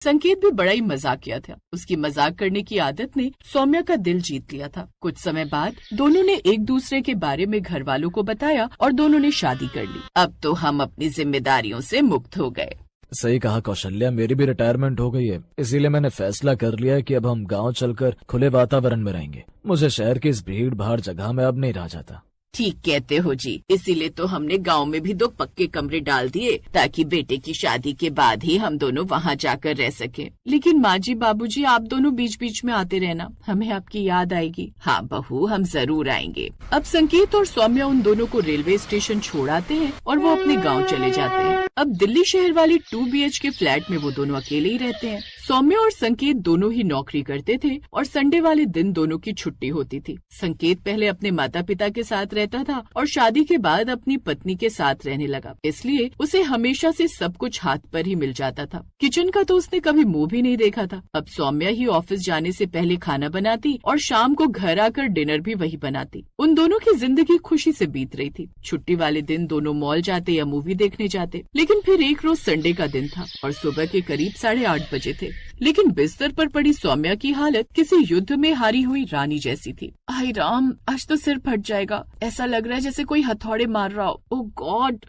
संकेत भी बड़ा ही मजाकिया था। उसकी मजाक करने की आदत ने सौम्या का दिल जीत लिया था। कुछ समय बाद दोनों ने एक दूसरे के बारे में घर वालों को बताया और दोनों ने शादी कर ली। अब तो हम अपनी जिम्मेदारियों से मुक्त हो गए। सही कहा कौशल्या, मेरी भी रिटायरमेंट हो गई है, इसीलिए मैंने फैसला कर लिया है कि अब हम गांव चलकर खुले वातावरण में रहेंगे। मुझे शहर की इस भीड़ भाड़ जगह में अब नहीं रहा जाता। ठीक कहते हो जी, इसीलिए तो हमने गांव में भी 2 पक्के कमरे डाल दिए ताकि बेटे की शादी के बाद ही हम दोनों वहां जाकर रह सके। लेकिन माँ जी बाबूजी, आप दोनों बीच बीच में आते रहना, हमें आपकी याद आएगी। हाँ बहू, हम जरूर आएंगे। अब संकेत और सौम्या उन दोनों को रेलवे स्टेशन छोड़ आते हैं और वो अपने गाँव चले जाते हैं। अब दिल्ली शहर वाली 2 BHK फ्लैट में वो दोनों अकेले ही रहते हैं। सौम्या और संकेत दोनों ही नौकरी करते थे और संडे वाले दिन दोनों की छुट्टी होती थी। संकेत पहले अपने माता पिता के साथ रहता था और शादी के बाद अपनी पत्नी के साथ रहने लगा, इसलिए उसे हमेशा से सब कुछ हाथ पर ही मिल जाता था। किचन का तो उसने कभी मुंह भी नहीं देखा था। अब सौम्या ही ऑफिस जाने से पहले खाना बनाती और शाम को घर आकर डिनर भी वही बनाती। उन दोनों की जिंदगी खुशी से बीत रही थी। छुट्टी वाले दिन दोनों मॉल जाते या मूवी देखने जाते। लेकिन फिर एक रोज संडे का दिन था और सुबह के करीब 8:30 बजे थे। लेकिन बिस्तर पर पड़ी सौम्या की हालत किसी युद्ध में हारी हुई रानी जैसी थी। हाय राम, आज तो सिर फट जाएगा, ऐसा लग रहा है जैसे कोई हथौड़े मार रहा हो। ओह गॉड।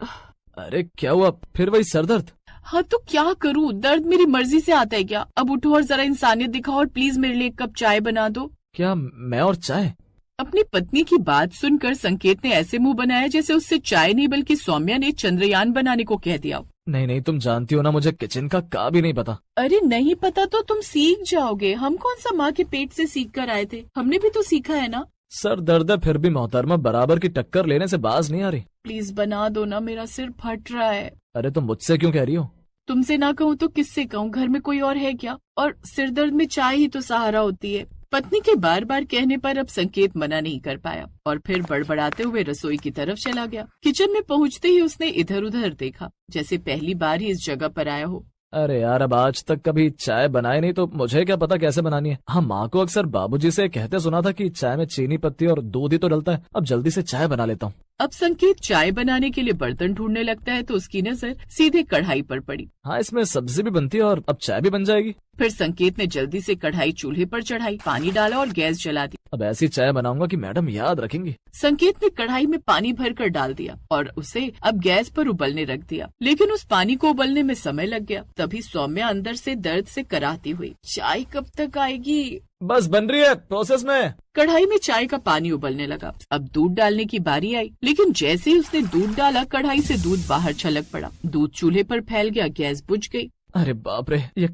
अरे क्या हुआ, फिर वही सरदर्द? हाँ तो क्या करूँ, दर्द मेरी मर्जी से आता है क्या? अब उठो और जरा इंसानियत दिखाओ और प्लीज मेरे लिए 1 कप चाय बना दो। क्या मैं और चाय? अपनी पत्नी की बात सुनकर संकेत ने ऐसे मुंह बनाया जैसे उससे चाय नहीं बल्कि सौम्या ने चंद्रयान बनाने को कह दिया। नहीं, तुम जानती हो ना, मुझे किचन का भी नहीं पता। अरे नहीं पता तो तुम सीख जाओगे। हम कौन सा माँ के पेट से सीख कर आए थे, हमने भी तो सीखा है ना। सर दर्द है फिर भी मोहतरमा बराबर की टक्कर लेने से बाज नहीं आ रही। प्लीज बना दो ना, मेरा सिर फट रहा है। अरे तुम मुझसे क्यों कह रही हो? तुमसे ना कहूँ तो किससे कहूँ, घर में कोई और है क्या? और सिर दर्द में चाय ही तो सहारा होती है। पत्नी के बार बार कहने पर अब संकेत मना नहीं कर पाया और फिर बड़बड़ाते हुए रसोई की तरफ चला गया। किचन में पहुंचते ही उसने इधर उधर देखा जैसे पहली बार ही इस जगह पर आया हो। अरे यार, अब आज तक कभी चाय बनाई नहीं तो मुझे क्या पता कैसे बनानी है। हाँ, माँ को अक्सर बाबूजी से कहते सुना था कि चाय में चीनी पत्ती और दूध ही तो डलता है। अब जल्दी से चाय बना लेता हूँ। अब संकेत चाय बनाने के लिए बर्तन ढूंढने लगता है तो उसकी नजर सीधे कढ़ाई पर पड़ी। हाँ, इसमें सब्जी भी बनती है और अब चाय भी बन जाएगी। फिर संकेत ने जल्दी से कढ़ाई चूल्हे पर चढ़ाई, पानी डाला और गैस जला दी। अब ऐसी चाय बनाऊंगा कि मैडम याद रखेंगी। संकेत ने कढ़ाई में पानी भरकर डाल दिया और उसे अब गैस पर उबलने रख दिया। लेकिन उस पानी को उबलने में समय लग गया। तभी सौम्या अंदर से दर्द से कराहती हुई, चाय कब तक आएगी? बस बन रही है, प्रोसेस में। कढ़ाई में चाय का पानी उबलने लगा। अब दूध डालने की बारी आई, लेकिन जैसे ही उसने दूध डाला कढ़ाई से दूध बाहर छलक पड़ा। दूध चूल्हे पर फैल गया, गैस बुझ गई। अरे बाप रे, ये